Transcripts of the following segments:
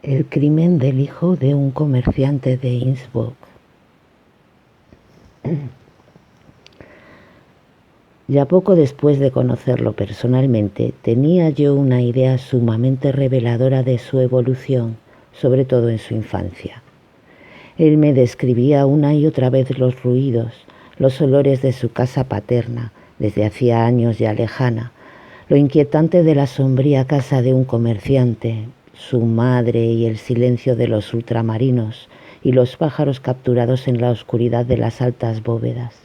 El crimen del hijo de un comerciante de Innsbruck. Ya poco después de conocerlo personalmente, tenía yo una idea sumamente reveladora de su evolución, sobre todo en su infancia. Él me describía una y otra vez los ruidos, los olores de su casa paterna, desde hacía años ya lejana, lo inquietante de la sombría casa de un comerciante, su madre y el silencio de los ultramarinos y los pájaros capturados en la oscuridad de las altas bóvedas.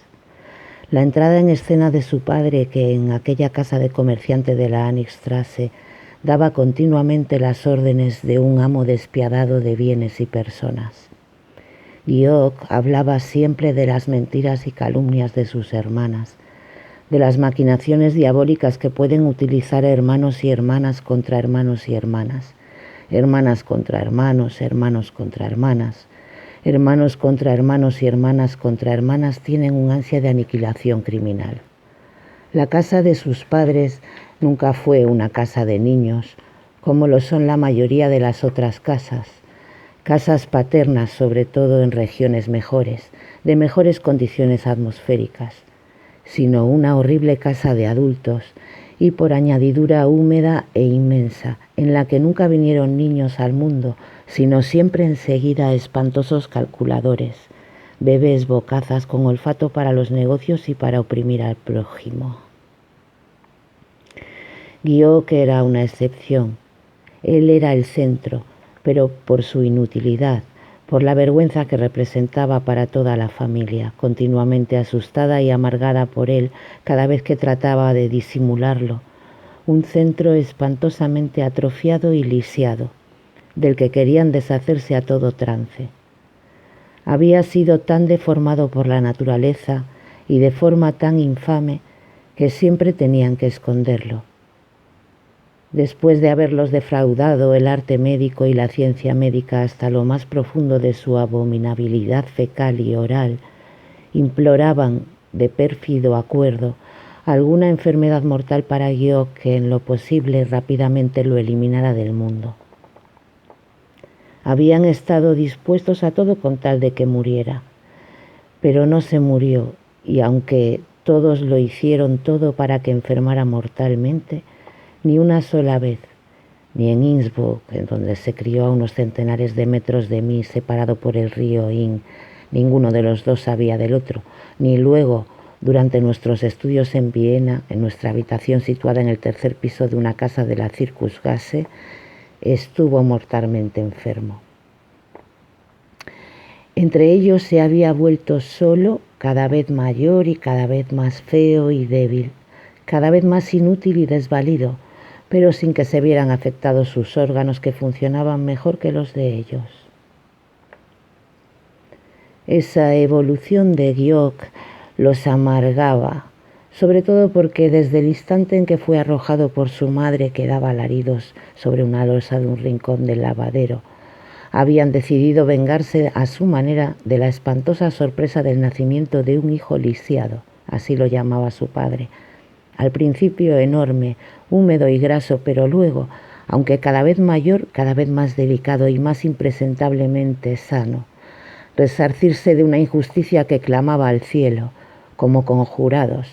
La entrada en escena de su padre, que en aquella casa de comerciante de la Anigstrasse daba continuamente las órdenes de un amo despiadado de bienes y personas. Georg hablaba siempre de las mentiras y calumnias de sus hermanas, de las maquinaciones diabólicas que pueden utilizar hermanos y hermanas contra hermanos y hermanas, hermanas contra hermanos, hermanos contra hermanas, hermanos contra hermanos y hermanas contra hermanas tienen un ansia de aniquilación criminal. La casa de sus padres nunca fue una casa de niños, como lo son la mayoría de las otras casas paternas, sobre todo en regiones mejores, de mejores condiciones atmosféricas, sino una horrible casa de adultos y por añadidura húmeda e inmensa, en la que nunca vinieron niños al mundo, sino siempre enseguida espantosos calculadores, bebés bocazas con olfato para los negocios y para oprimir al prójimo. Georg era una excepción. Él era el centro, pero por su inutilidad, por la vergüenza que representaba para toda la familia, continuamente asustada y amargada por él cada vez que trataba de disimularlo, un centro espantosamente atrofiado y lisiado, del que querían deshacerse a todo trance. Había sido tan deformado por la naturaleza y de forma tan infame que siempre tenían que esconderlo. Después de haberlos defraudado el arte médico y la ciencia médica hasta lo más profundo de su abominabilidad fecal y oral, imploraban, de pérfido acuerdo, alguna enfermedad mortal para Georg que en lo posible rápidamente lo eliminara del mundo. Habían estado dispuestos a todo con tal de que muriera, pero no se murió, y aunque todos lo hicieron todo para que enfermara mortalmente, ni una sola vez, ni en Innsbruck, en donde se crió a unos centenares de metros de mí, separado por el río Inn, ninguno de los dos sabía del otro, ni luego, durante nuestros estudios en Viena, en nuestra habitación situada en el tercer piso de una casa de la Circusgasse, estuvo mortalmente enfermo. Entre ellos se había vuelto solo, cada vez mayor y cada vez más feo y débil, cada vez más inútil y desvalido, pero sin que se vieran afectados sus órganos que funcionaban mejor que los de ellos. Esa evolución de Georg los amargaba, sobre todo porque desde el instante en que fue arrojado por su madre que daba alaridos sobre una losa de un rincón del lavadero, habían decidido vengarse a su manera de la espantosa sorpresa del nacimiento de un hijo lisiado, así lo llamaba su padre, al principio enorme, húmedo y graso, pero luego, aunque cada vez mayor, cada vez más delicado y más impresentablemente sano, resarcirse de una injusticia que clamaba al cielo, como conjurados.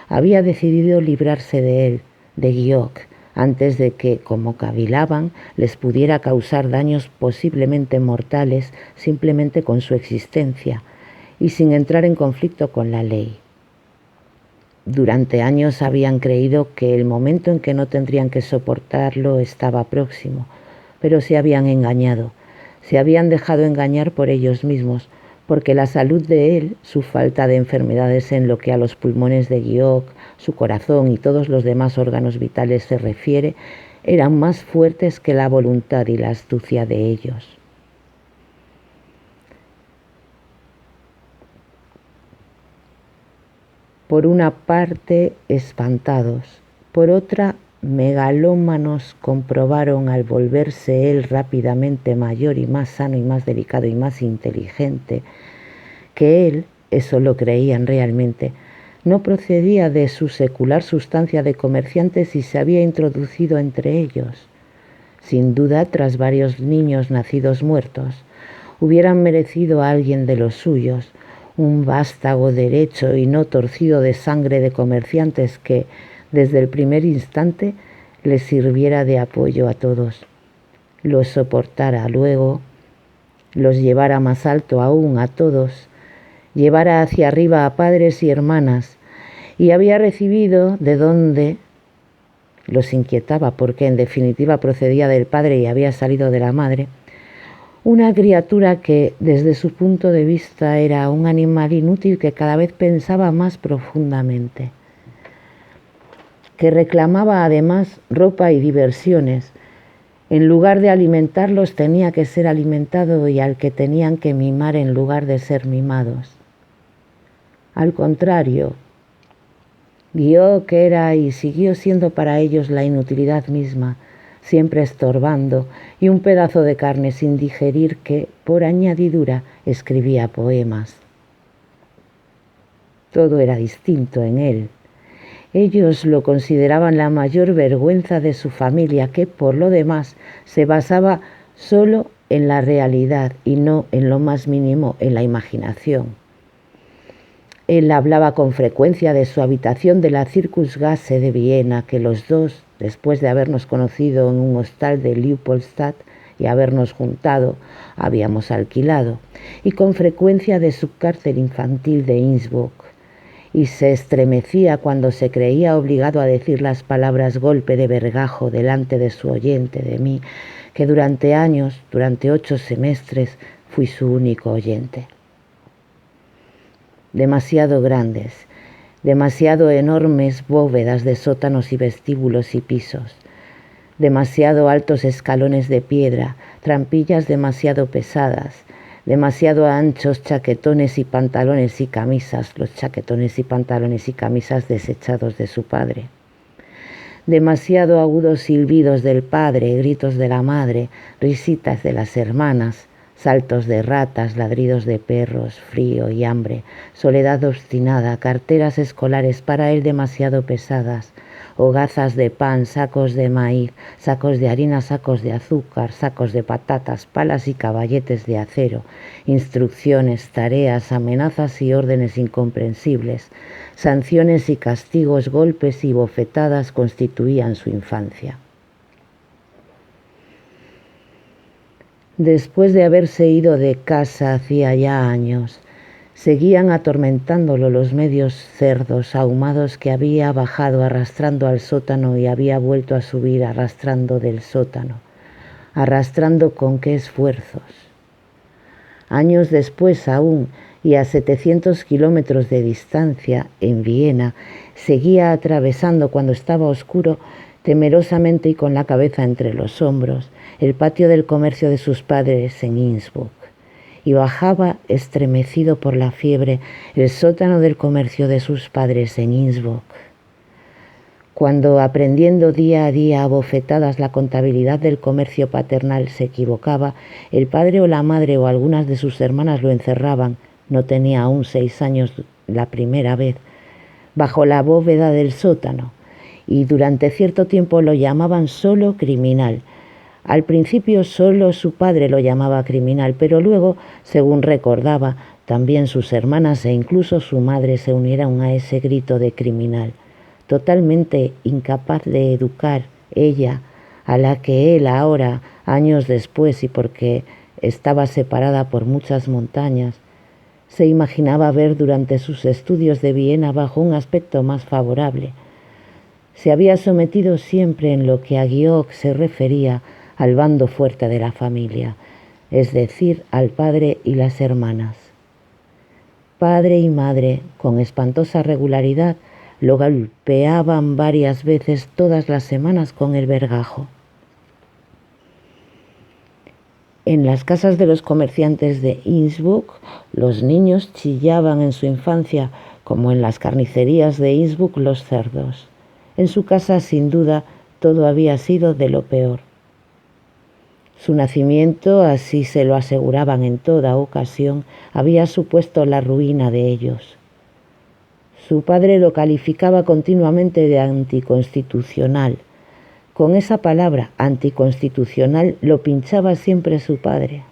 Había decidido librarse de él, de Georg, antes de que, como cavilaban, les pudiera causar daños posiblemente mortales simplemente con su existencia y sin entrar en conflicto con la ley. Durante años habían creído que el momento en que no tendrían que soportarlo estaba próximo, pero se habían engañado, se habían dejado engañar por ellos mismos, porque la salud de él, su falta de enfermedades en lo que a los pulmones de Georg, su corazón y todos los demás órganos vitales se refiere, eran más fuertes que la voluntad y la astucia de ellos. Por una parte, espantados, por otra, megalómanos comprobaron al volverse él rápidamente mayor y más sano y más delicado y más inteligente, que él, eso lo creían realmente, no procedía de su secular sustancia de comerciantes y se había introducido entre ellos, sin duda tras varios niños nacidos muertos, hubieran merecido a alguien de los suyos, un vástago derecho y no torcido de sangre de comerciantes que, desde el primer instante, les sirviera de apoyo a todos, los soportara luego, los llevara más alto aún a todos, llevara hacia arriba a padres y hermanas, y había recibido de donde los inquietaba, porque en definitiva procedía del padre y había salido de la madre, una criatura que desde su punto de vista era un animal inútil que cada vez pensaba más profundamente, que reclamaba además ropa y diversiones. En lugar de alimentarlos tenía que ser alimentado y al que tenían que mimar en lugar de ser mimados. Al contrario, Gyok era y siguió siendo para ellos la inutilidad misma, siempre estorbando, y un pedazo de carne sin digerir que, por añadidura, escribía poemas. Todo era distinto en él. Ellos lo consideraban la mayor vergüenza de su familia, que por lo demás se basaba solo en la realidad y no en lo más mínimo en la imaginación. Él hablaba con frecuencia de su habitación de la Circusgasse de Viena, que los dos, después de habernos conocido en un hostal de Leopoldstadt y habernos juntado, habíamos alquilado, y con frecuencia de su cárcel infantil de Innsbruck, y se estremecía cuando se creía obligado a decir las palabras golpe de vergajo delante de su oyente, de mí, que durante años, durante 8 semestres, fui su único oyente. Demasiado grandes, demasiado enormes bóvedas de sótanos y vestíbulos y pisos, demasiado altos escalones de piedra, trampillas demasiado pesadas, demasiado anchos chaquetones y pantalones y camisas, los chaquetones y pantalones y camisas desechados de su padre. Demasiado agudos silbidos del padre, gritos de la madre, risitas de las hermanas, saltos de ratas, ladridos de perros, frío y hambre, soledad obstinada, carteras escolares para él demasiado pesadas, hogazas de pan, sacos de maíz, sacos de harina, sacos de azúcar, sacos de patatas, palas y caballetes de acero, instrucciones, tareas, amenazas y órdenes incomprensibles, sanciones y castigos, golpes y bofetadas constituían su infancia. Después de haberse ido de casa hacía ya años, seguían atormentándolo los medios cerdos ahumados que había bajado arrastrando al sótano y había vuelto a subir arrastrando del sótano. ¿Arrastrando con qué esfuerzos? Años después aún, y a 700 kilómetros de distancia, en Viena, seguía atravesando cuando estaba oscuro, temerosamente y con la cabeza entre los hombros, el patio del comercio de sus padres en Innsbruck, y bajaba, estremecido por la fiebre, el sótano del comercio de sus padres en Innsbruck. Cuando, aprendiendo día a día a bofetadas la contabilidad del comercio paternal, se equivocaba, el padre o la madre o algunas de sus hermanas lo encerraban, no tenía aún 6 años la primera vez, bajo la bóveda del sótano, y durante cierto tiempo lo llamaban solo criminal. Al principio solo su padre lo llamaba criminal, pero luego, según recordaba, también sus hermanas e incluso su madre se unieron a ese grito de criminal. Totalmente incapaz de educar, ella, a la que él ahora, años después y porque estaba separada por muchas montañas, se imaginaba ver durante sus estudios de Viena bajo un aspecto más favorable. Se había sometido siempre en lo que a Gyok se refería al bando fuerte de la familia, es decir, al padre y las hermanas. Padre y madre, con espantosa regularidad, lo golpeaban varias veces todas las semanas con el vergajo. En las casas de los comerciantes de Innsbruck, los niños chillaban en su infancia, como en las carnicerías de Innsbruck los cerdos. En su casa, sin duda, todo había sido de lo peor. Su nacimiento, así se lo aseguraban en toda ocasión, había supuesto la ruina de ellos. Su padre lo calificaba continuamente de anticonstitucional, Con esa palabra anticonstitucional lo pinchaba siempre su padre.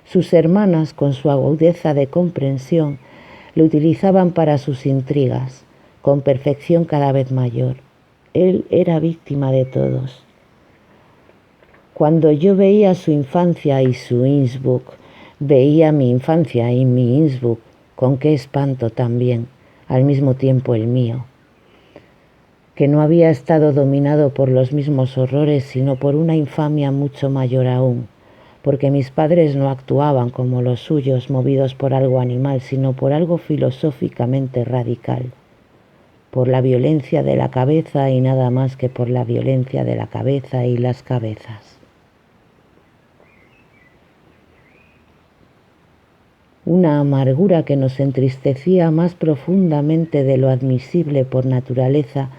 Sus hermanas, con su agudeza de comprensión, lo utilizaban para sus intrigas, con perfección cada vez mayor. Él era víctima de todos. Cuando yo veía su infancia y su Innsbruck, veía mi infancia y mi Innsbruck, con qué espanto también, al mismo tiempo el mío, que no había estado dominado por los mismos horrores, sino por una infamia mucho mayor aún, porque mis padres no actuaban como los suyos, movidos por algo animal, sino por algo filosóficamente radical, por la violencia de la cabeza y nada más que por la violencia de la cabeza y las cabezas. Una amargura que nos entristecía más profundamente de lo admisible por naturaleza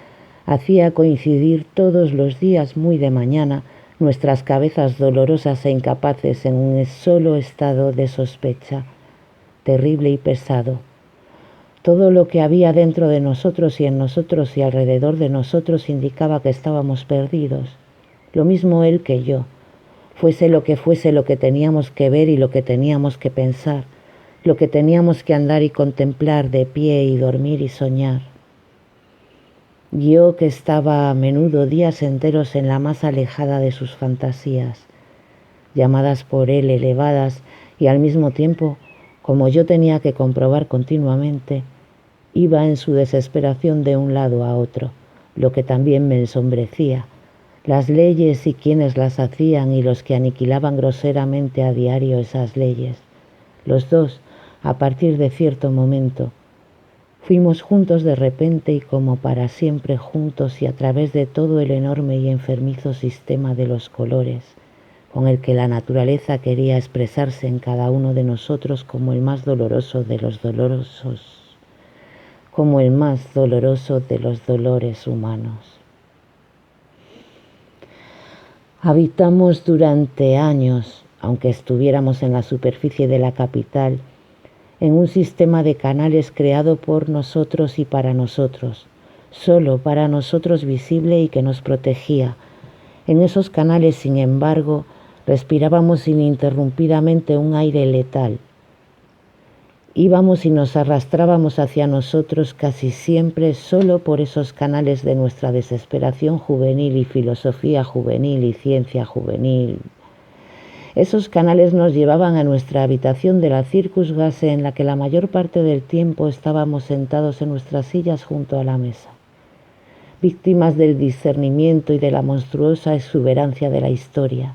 hacía coincidir todos los días muy de mañana nuestras cabezas dolorosas e incapaces en un solo estado de sospecha, terrible y pesado. Todo lo que había dentro de nosotros y en nosotros y alrededor de nosotros indicaba que estábamos perdidos, lo mismo él que yo, fuese lo que teníamos que ver y lo que teníamos que pensar, lo que teníamos que andar y contemplar de pie y dormir y soñar. Yo que estaba a menudo días enteros en la más alejada de sus fantasías, llamadas por él elevadas, y al mismo tiempo, como yo tenía que comprobar continuamente, iba en su desesperación de un lado a otro, lo que también me ensombrecía, las leyes y quienes las hacían y los que aniquilaban groseramente a diario esas leyes. Los dos, a partir de cierto momento, fuimos juntos de repente y como para siempre juntos y a través de todo el enorme y enfermizo sistema de los colores, con el que la naturaleza quería expresarse en cada uno de nosotros como el más doloroso de los dolorosos, como el más doloroso de los dolores humanos. Habitamos durante años, aunque estuviéramos en la superficie de la capital, en un sistema de canales creado por nosotros y para nosotros, solo para nosotros visible y que nos protegía. En esos canales, sin embargo, respirábamos ininterrumpidamente un aire letal. Íbamos y nos arrastrábamos hacia nosotros casi siempre solo por esos canales de nuestra desesperación juvenil y filosofía juvenil y ciencia juvenil. Esos canales nos llevaban a nuestra habitación de la Circusgasse, en la que la mayor parte del tiempo estábamos sentados en nuestras sillas junto a la mesa, víctimas del discernimiento y de la monstruosa exuberancia de la historia,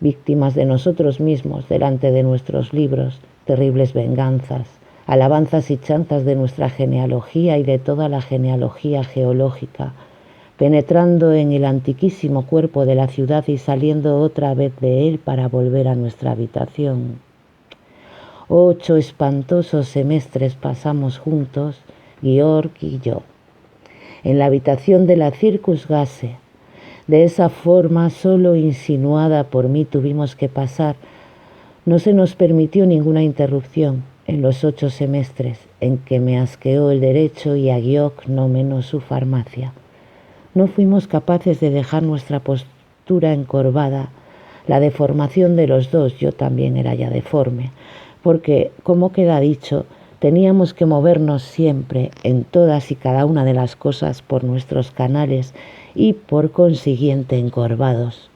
víctimas de nosotros mismos delante de nuestros libros, terribles venganzas, alabanzas y chanzas de nuestra genealogía y de toda la genealogía geológica, penetrando en el antiquísimo cuerpo de la ciudad y saliendo otra vez de él para volver a nuestra habitación. 8 espantosos semestres pasamos juntos, Georg y yo, en la habitación de la Circusgasse. De esa forma solo insinuada por mí tuvimos que pasar. No se nos permitió ninguna interrupción en los 8 semestres en que me asqueó el derecho y a Georg no menos su farmacia. No fuimos capaces de dejar nuestra postura encorvada, la deformación de los dos, yo también era ya deforme, porque, como queda dicho, teníamos que movernos siempre en todas y cada una de las cosas por nuestros canales y, por consiguiente, encorvados.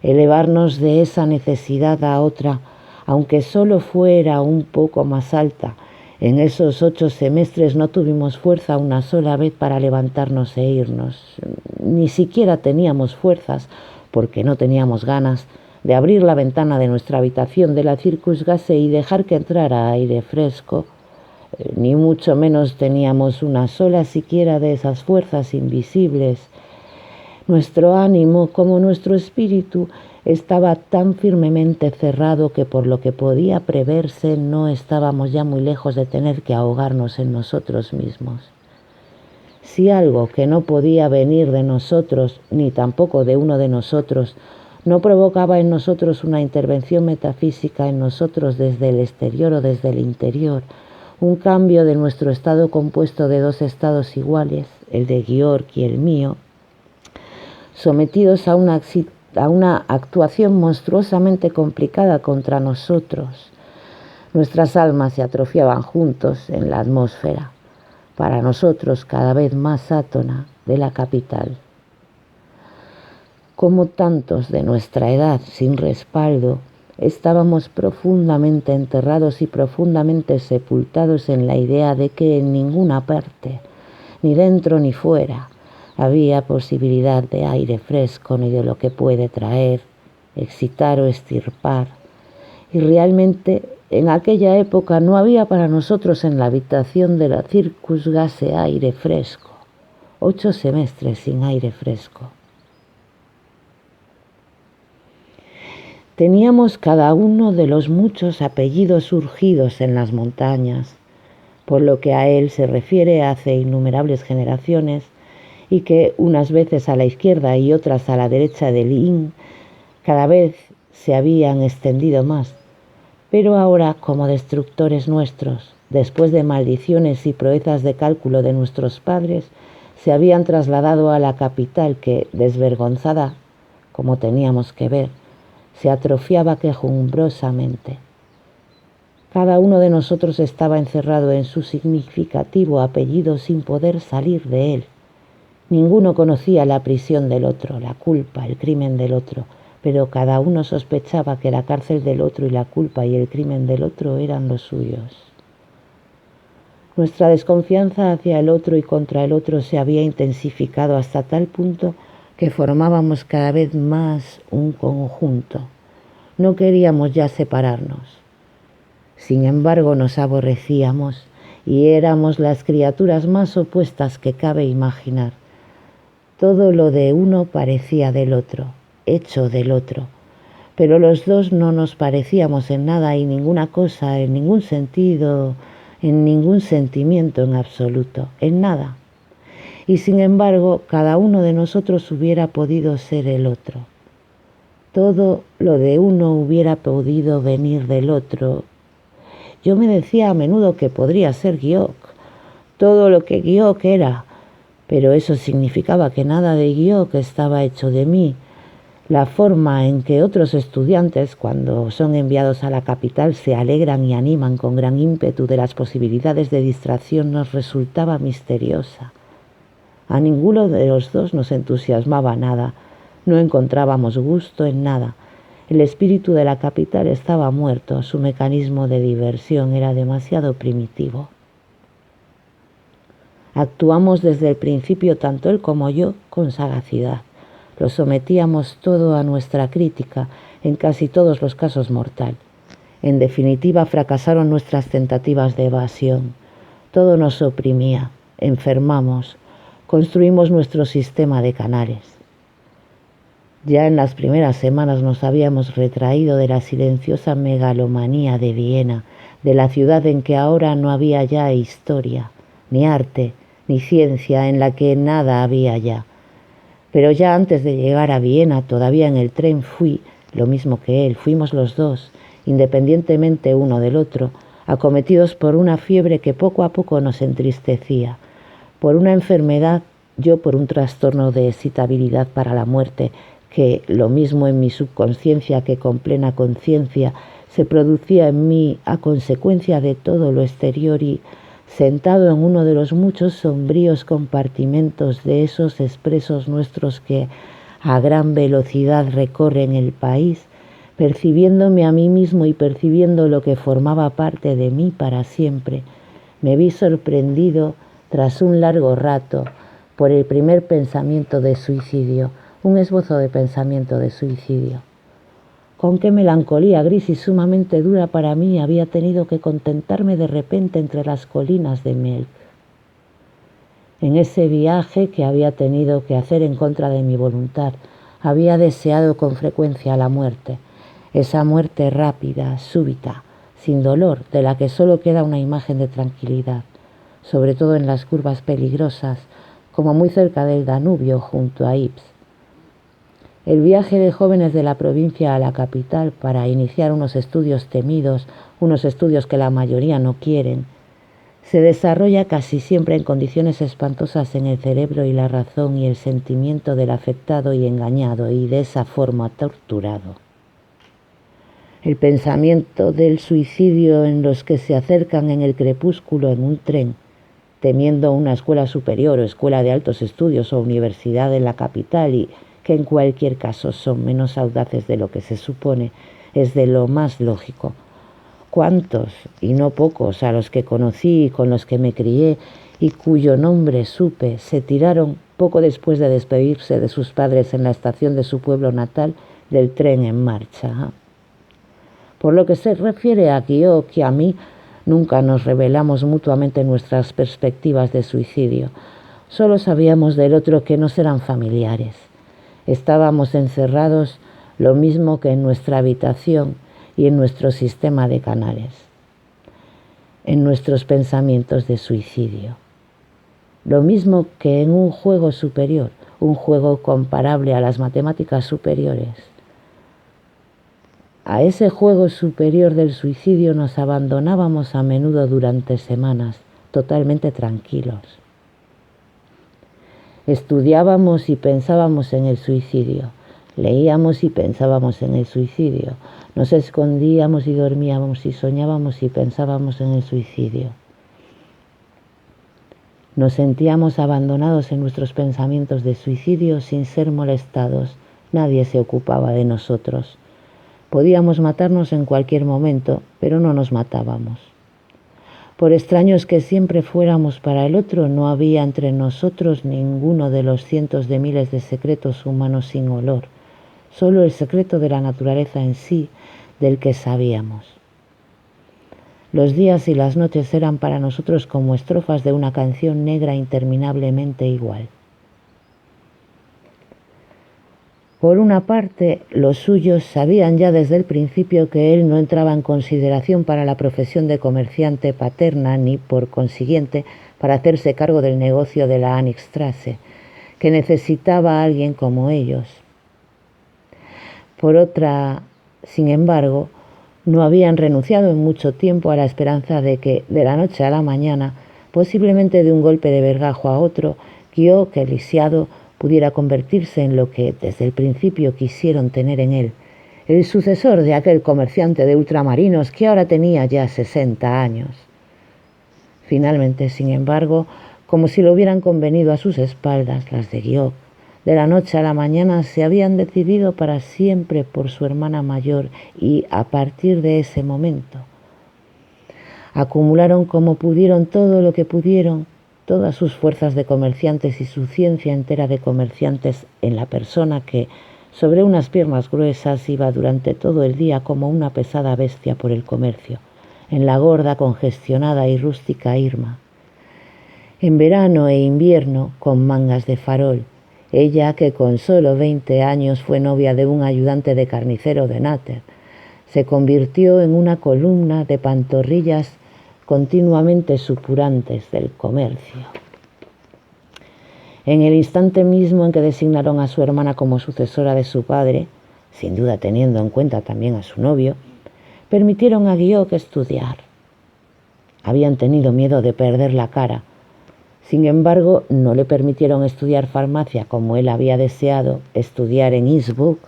Elevarnos de esa necesidad a otra, aunque solo fuera un poco más alta. En esos 8 semestres no tuvimos fuerza una sola vez para levantarnos e irnos. Ni siquiera teníamos fuerzas, porque no teníamos ganas, de abrir la ventana de nuestra habitación de la Circusgasse y dejar que entrara aire fresco. Ni mucho menos teníamos una sola siquiera de esas fuerzas invisibles. Nuestro ánimo, como nuestro espíritu, estaba tan firmemente cerrado que por lo que podía preverse no estábamos ya muy lejos de tener que ahogarnos en nosotros mismos. Si algo que no podía venir de nosotros, ni tampoco de uno de nosotros, no provocaba en nosotros una intervención metafísica en nosotros desde el exterior o desde el interior, un cambio de nuestro estado compuesto de 2 estados iguales, el de Georg y el mío, sometidos a una actuación monstruosamente complicada contra nosotros. Nuestras almas se atrofiaban juntos en la atmósfera, para nosotros cada vez más átona de la capital. Como tantos de nuestra edad sin respaldo, estábamos profundamente enterrados y profundamente sepultados en la idea de que en ninguna parte, ni dentro ni fuera, había posibilidad de aire fresco ni de lo que puede traer, excitar o extirpar. Y realmente en aquella época no había para nosotros en la habitación de la Circus Gase aire fresco. 8 semestres sin aire fresco. Teníamos cada uno de los muchos apellidos surgidos en las montañas, por lo que a él se refiere hace innumerables generaciones, y que unas veces a la izquierda y otras a la derecha del Inn cada vez se habían extendido más, pero ahora como destructores nuestros, después de maldiciones y proezas de cálculo de nuestros padres, se habían trasladado a la capital que, desvergonzada, como teníamos que ver, se atrofiaba quejumbrosamente. Cada uno de nosotros estaba encerrado en su significativo apellido sin poder salir de él. Ninguno conocía la prisión del otro, la culpa, el crimen del otro, pero cada uno sospechaba que la cárcel del otro y la culpa y el crimen del otro eran los suyos. Nuestra desconfianza hacia el otro y contra el otro se había intensificado hasta tal punto que formábamos cada vez más un conjunto. No queríamos ya separarnos. Sin embargo, nos aborrecíamos y éramos las criaturas más opuestas que cabe imaginar. Todo lo de uno parecía del otro, hecho del otro, pero los dos no nos parecíamos en nada y ninguna cosa, en ningún sentido, en ningún sentimiento en absoluto, en nada. Y sin embargo, cada uno de nosotros hubiera podido ser el otro. Todo lo de uno hubiera podido venir del otro. Yo me decía a menudo que podría ser Giok, todo lo que Giok era, pero eso significaba que nada de Giok estaba hecho de mí. La forma en que otros estudiantes, cuando son enviados a la capital, se alegran y animan con gran ímpetu de las posibilidades de distracción nos resultaba misteriosa. A ninguno de los dos nos entusiasmaba nada, no encontrábamos gusto en nada. El espíritu de la capital estaba muerto, su mecanismo de diversión era demasiado primitivo. Actuamos desde el principio, tanto él como yo, con sagacidad. Lo sometíamos todo a nuestra crítica, en casi todos los casos mortal. En definitiva, fracasaron nuestras tentativas de evasión. Todo nos oprimía, enfermamos, construimos nuestro sistema de canales. Ya en las primeras semanas nos habíamos retraído de la silenciosa megalomanía de Viena, de la ciudad en que ahora no había ya historia, ni arte, ni ciencia, en la que nada había ya. Pero ya antes de llegar a Viena, todavía en el tren fui, lo mismo que él, fuimos los dos, independientemente uno del otro, acometidos por una fiebre que poco a poco nos entristecía, por una enfermedad, yo por un trastorno de excitabilidad para la muerte, que, lo mismo en mi subconsciencia que con plena conciencia, se producía en mí a consecuencia de todo lo exterior y, sentado en uno de los muchos sombríos compartimentos de esos expresos nuestros que a gran velocidad recorren el país, percibiéndome a mí mismo y percibiendo lo que formaba parte de mí para siempre, me vi sorprendido tras un largo rato por el primer pensamiento de suicidio, un esbozo de pensamiento de suicidio. Con qué melancolía gris y sumamente dura para mí había tenido que contentarme de repente entre las colinas de Melk. En ese viaje que había tenido que hacer en contra de mi voluntad, había deseado con frecuencia la muerte, esa muerte rápida, súbita, sin dolor, de la que solo queda una imagen de tranquilidad, sobre todo en las curvas peligrosas, como muy cerca del Danubio junto a Ypres. El viaje de jóvenes de la provincia a la capital para iniciar unos estudios temidos, unos estudios que la mayoría no quieren, se desarrolla casi siempre en condiciones espantosas en el cerebro y la razón y el sentimiento del afectado y engañado y de esa forma torturado. El pensamiento del suicidio en los que se acercan en el crepúsculo en un tren, temiendo una escuela superior o escuela de altos estudios o universidad en la capital y que en cualquier caso son menos audaces de lo que se supone, es de lo más lógico. ¿Cuántos, y no pocos, a los que conocí y con los que me crié y cuyo nombre supe, se tiraron poco después de despedirse de sus padres en la estación de su pueblo natal del tren en marcha? Por lo que se refiere a Guillaume y a mí, nunca nos revelamos mutuamente nuestras perspectivas de suicidio. Solo sabíamos del otro que nos eran familiares. Estábamos encerrados lo mismo que en nuestra habitación y en nuestro sistema de canales, en nuestros pensamientos de suicidio. Lo mismo que en un juego superior, un juego comparable a las matemáticas superiores. A ese juego superior del suicidio nos abandonábamos a menudo durante semanas, totalmente tranquilos. Estudiábamos y pensábamos en el suicidio. Leíamos y pensábamos en el suicidio. Nos escondíamos y dormíamos y soñábamos y pensábamos en el suicidio. Nos sentíamos abandonados en nuestros pensamientos de suicidio sin ser molestados. Nadie se ocupaba de nosotros. Podíamos matarnos en cualquier momento, pero no nos matábamos. Por extraños que siempre fuéramos para el otro, no había entre nosotros ninguno de los cientos de miles de secretos humanos sin olor, solo el secreto de la naturaleza en sí, del que sabíamos. Los días y las noches eran para nosotros como estrofas de una canción negra interminablemente igual. Por una parte, los suyos sabían ya desde el principio que él no entraba en consideración para la profesión de comerciante paterna ni, por consiguiente, para hacerse cargo del negocio de la Anixstrasse, que necesitaba a alguien como ellos. Por otra, sin embargo, no habían renunciado en mucho tiempo a la esperanza de que, de la noche a la mañana, posiblemente de un golpe de vergajo a otro, Guillaume, que lisiado, pudiera convertirse en lo que desde el principio quisieron tener en él, el sucesor de aquel comerciante de ultramarinos que ahora tenía ya 60 años. Finalmente, sin embargo, como si lo hubieran convenido a sus espaldas, las de Guillaume, de la noche a la mañana se habían decidido para siempre por su hermana mayor y, a partir de ese momento, acumularon como pudieron todo lo que pudieron, todas sus fuerzas de comerciantes y su ciencia entera de comerciantes en la persona que, sobre unas piernas gruesas, iba durante todo el día como una pesada bestia por el comercio, en la gorda, congestionada y rústica Irma. En verano e invierno, con mangas de farol, ella que con solo 20 años fue novia de un ayudante de carnicero de Náter, se convirtió en una columna de pantorrillas continuamente supurantes del comercio. En el instante mismo en que designaron a su hermana como sucesora de su padre, sin duda teniendo en cuenta también a su novio, permitieron a Guillaume que estudiar. Habían tenido miedo de perder la cara. Sin embargo, no le permitieron estudiar farmacia como él había deseado, estudiar en Innsbruck,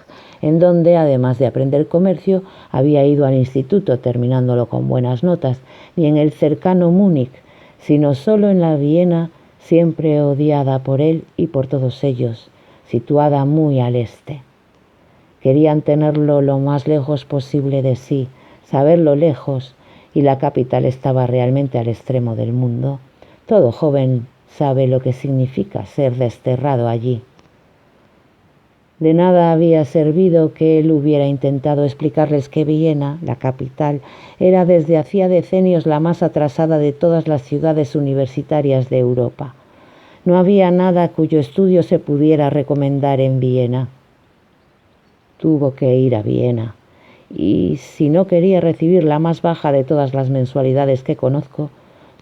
en donde, además de aprender comercio, había ido al instituto, terminándolo con buenas notas, ni en el cercano Múnich, sino solo en la Viena, siempre odiada por él y por todos ellos, situada muy al este. Querían tenerlo lo más lejos posible de sí, saberlo lejos, y la capital estaba realmente al extremo del mundo. Todo joven sabe lo que significa ser desterrado allí. De nada había servido que él hubiera intentado explicarles que Viena, la capital, era desde hacía decenios la más atrasada de todas las ciudades universitarias de Europa. No había nada cuyo estudio se pudiera recomendar en Viena. Tuvo que ir a Viena, y si no quería recibir la más baja de todas las mensualidades que conozco,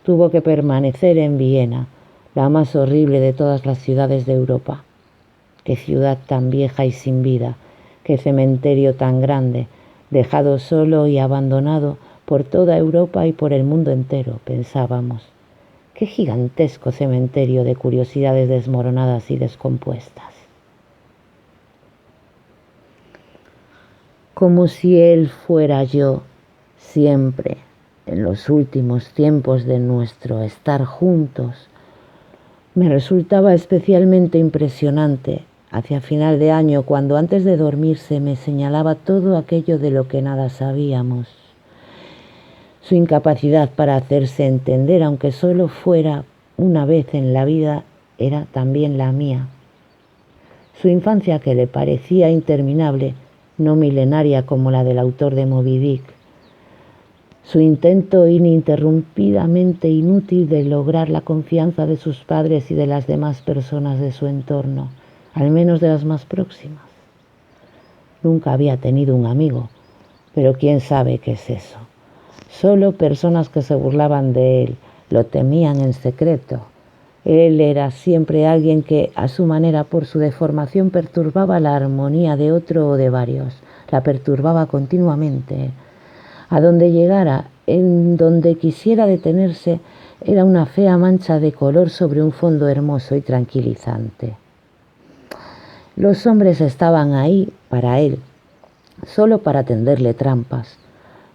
tuvo que permanecer en Viena, la más horrible de todas las ciudades de Europa. Qué ciudad tan vieja y sin vida, qué cementerio tan grande, dejado solo y abandonado por toda Europa y por el mundo entero, pensábamos. Qué gigantesco cementerio de curiosidades desmoronadas y descompuestas. Como si él fuera yo, siempre, en los últimos tiempos de nuestro estar juntos, me resultaba especialmente impresionante hacia final de año, cuando antes de dormirse me señalaba todo aquello de lo que nada sabíamos. Su incapacidad para hacerse entender, aunque solo fuera una vez en la vida, era también la mía. Su infancia, que le parecía interminable, no milenaria como la del autor de Moby Dick. Su intento ininterrumpidamente inútil de lograr la confianza de sus padres y de las demás personas de su entorno, al menos de las más próximas. Nunca había tenido un amigo, pero quién sabe qué es eso. Solo personas que se burlaban de él, lo temían en secreto. Él era siempre alguien que, a su manera, por su deformación, perturbaba la armonía de otro o de varios. La perturbaba continuamente. A donde llegara, en donde quisiera detenerse, era una fea mancha de color sobre un fondo hermoso y tranquilizante. Los hombres estaban ahí para él, solo para tenderle trampas.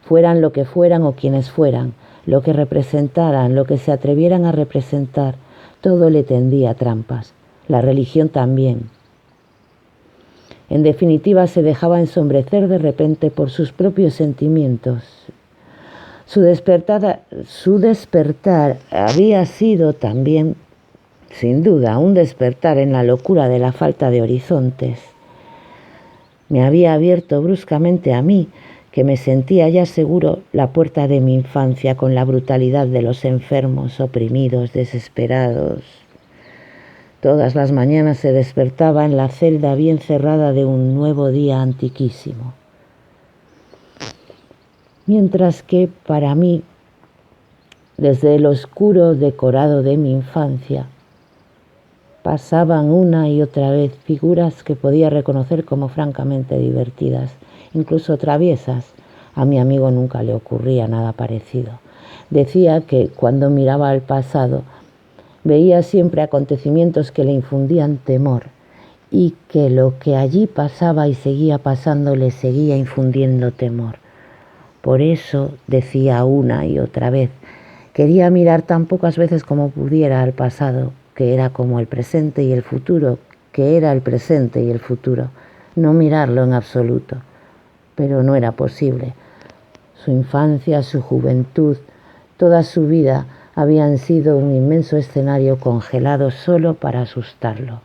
Fueran lo que fueran o quienes fueran, lo que representaran, lo que se atrevieran a representar, todo le tendía trampas. La religión también. En definitiva, se dejaba ensombrecer de repente por sus propios sentimientos. Su despertar había sido también, sin duda, un despertar en la locura de la falta de horizontes. Me había abierto bruscamente a mí, que me sentía ya seguro, la puerta de mi infancia con la brutalidad de los enfermos, oprimidos, desesperados. Todas las mañanas se despertaba en la celda bien cerrada de un nuevo día antiquísimo. Mientras que para mí, desde el oscuro decorado de mi infancia, pasaban una y otra vez figuras que podía reconocer como francamente divertidas, incluso traviesas. A mi amigo nunca le ocurría nada parecido. Decía que cuando miraba al pasado, veía siempre acontecimientos que le infundían temor y que lo que allí pasaba y seguía pasando le seguía infundiendo temor. Por eso, decía una y otra vez, quería mirar tan pocas veces como pudiera al pasado, que era como el presente y el futuro, que era el presente y el futuro, no mirarlo en absoluto. Pero no era posible. Su infancia, su juventud, toda su vida habían sido un inmenso escenario congelado solo para asustarlo.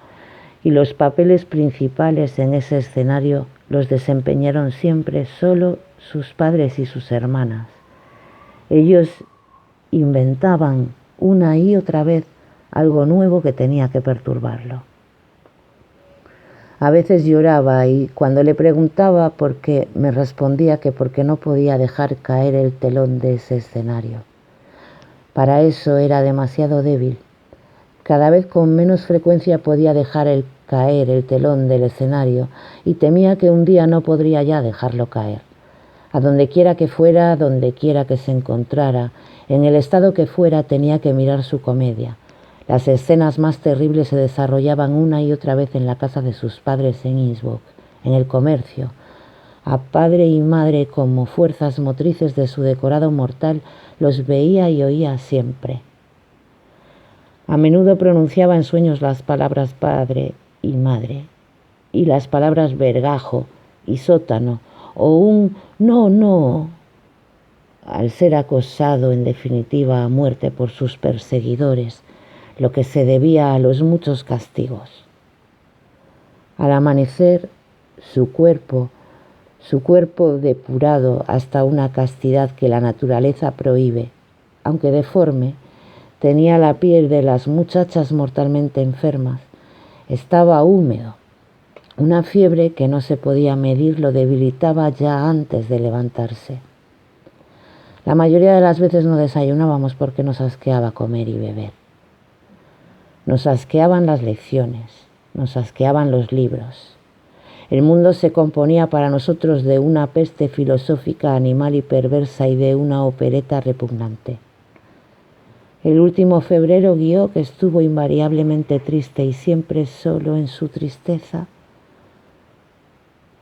Y los papeles principales en ese escenario los desempeñaron siempre solo sus padres y sus hermanas. Ellos inventaban una y otra vez algo nuevo que tenía que perturbarlo. A veces lloraba y cuando le preguntaba por qué, me respondía que porque no podía dejar caer el telón de ese escenario. Para eso era demasiado débil. Cada vez con menos frecuencia podía dejar caer el telón del escenario y temía que un día no podría ya dejarlo caer. A donde quiera que fuera, donde quiera que se encontrara, en el estado que fuera, tenía que mirar su comedia. Las escenas más terribles se desarrollaban una y otra vez en la casa de sus padres en Innsbruck, en el comercio. A padre y madre, como fuerzas motrices de su decorado mortal, los veía y oía siempre. A menudo pronunciaba en sueños las palabras padre y madre, y las palabras vergajo y sótano, o un no, no, al ser acosado en definitiva a muerte por sus perseguidores, lo que se debía a los muchos castigos. Al amanecer, su cuerpo depurado hasta una castidad que la naturaleza prohíbe, aunque deforme, tenía la piel de las muchachas mortalmente enfermas, estaba húmedo. Una fiebre que no se podía medir lo debilitaba ya antes de levantarse. La mayoría de las veces no desayunábamos porque nos asqueaba comer y beber. Nos asqueaban las lecciones, nos asqueaban los libros. El mundo se componía para nosotros de una peste filosófica, animal y perversa y de una opereta repugnante. El último febrero Guió, que estuvo invariablemente triste y siempre solo en su tristeza.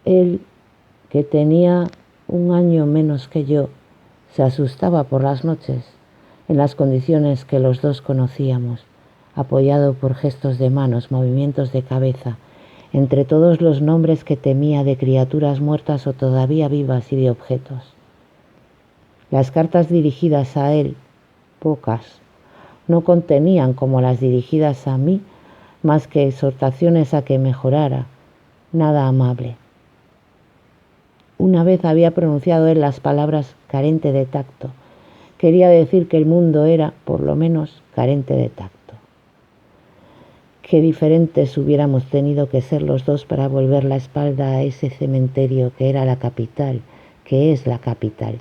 Él, que tenía un año menos que yo, se asustaba por las noches, en las condiciones que los dos conocíamos, apoyado por gestos de manos, movimientos de cabeza, entre todos los nombres que temía de criaturas muertas o todavía vivas y de objetos. Las cartas dirigidas a él, pocas, no contenían, como las dirigidas a mí, más que exhortaciones a que mejorara, nada amable. Una vez había pronunciado él las palabras carente de tacto. Quería decir que el mundo era, por lo menos, carente de tacto. Qué diferentes hubiéramos tenido que ser los dos para volver la espalda a ese cementerio que era la capital, que es la capital.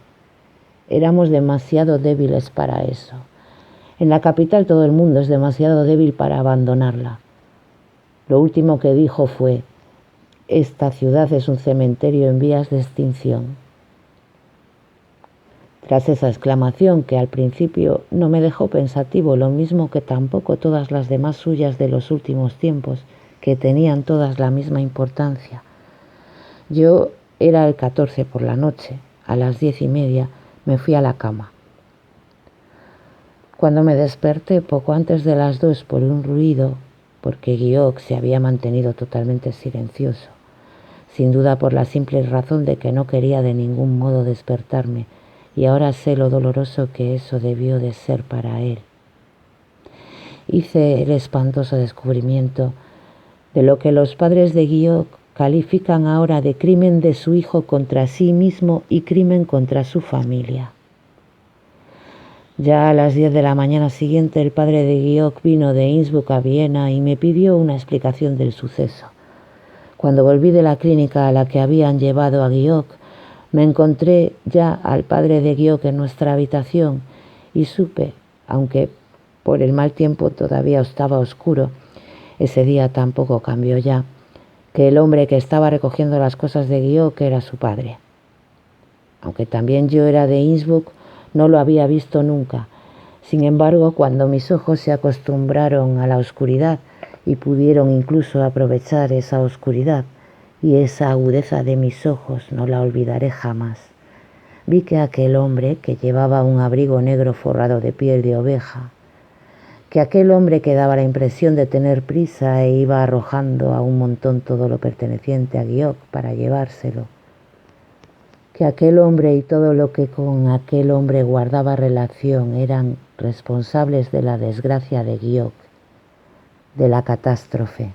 Éramos demasiado débiles para eso. En la capital todo el mundo es demasiado débil para abandonarla. Lo último que dijo fue: esta ciudad es un cementerio en vías de extinción. Tras esa exclamación, que al principio no me dejó pensativo, lo mismo que tampoco todas las demás suyas de los últimos tiempos, que tenían todas la misma importancia. Era el 14 por la noche, a las 10:30, me fui a la cama. Cuando me desperté poco antes de las 2 por un ruido, porque Guió se había mantenido totalmente silencioso, sin duda por la simple razón de que no quería de ningún modo despertarme, y ahora sé lo doloroso que eso debió de ser para él. Hice el espantoso descubrimiento de lo que los padres de Guió califican ahora de crimen de su hijo contra sí mismo y crimen contra su familia. Ya a las 10 de la mañana siguiente el padre de Guió vino de Innsbruck a Viena y me pidió una explicación del suceso. Cuando volví de la clínica a la que habían llevado a Guió, me encontré ya al padre de Guió en nuestra habitación y supe, aunque por el mal tiempo todavía estaba oscuro, ese día tampoco cambió ya, que el hombre que estaba recogiendo las cosas de Guió era su padre. Aunque también yo era de Innsbruck, no lo había visto nunca. Sin embargo, cuando mis ojos se acostumbraron a la oscuridad y pudieron incluso aprovechar esa oscuridad, y esa agudeza de mis ojos no la olvidaré jamás, vi que aquel hombre que llevaba un abrigo negro forrado de piel de oveja, que aquel hombre que daba la impresión de tener prisa e iba arrojando a un montón todo lo perteneciente a Guió para llevárselo, que aquel hombre y todo lo que con aquel hombre guardaba relación eran responsables de la desgracia de Guió, de la catástrofe.